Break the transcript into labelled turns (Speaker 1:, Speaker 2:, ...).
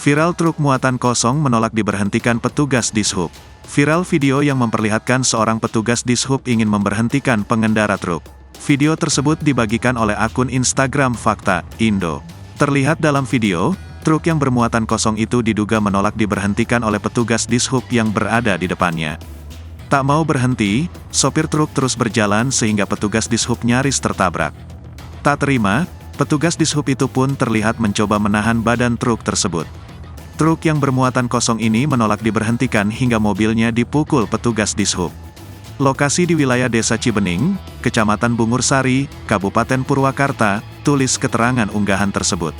Speaker 1: Viral truk muatan kosong menolak diberhentikan petugas Dishub. Viral video yang memperlihatkan seorang petugas Dishub ingin memberhentikan pengendara truk. Video tersebut dibagikan oleh akun Instagram Fakta Indo. Terlihat dalam video, truk yang bermuatan kosong itu diduga menolak diberhentikan oleh petugas Dishub yang berada di depannya. Tak mau berhenti, sopir truk terus berjalan sehingga petugas Dishub nyaris tertabrak. Tak terima, petugas Dishub itu pun terlihat mencoba menahan badan truk tersebut. Truk yang bermuatan kosong ini menolak diberhentikan hingga mobilnya dipukul petugas Dishub. Lokasi di wilayah Desa Cibening, Kecamatan Bungur Sari, Kabupaten Purwakarta, tulis keterangan unggahan tersebut.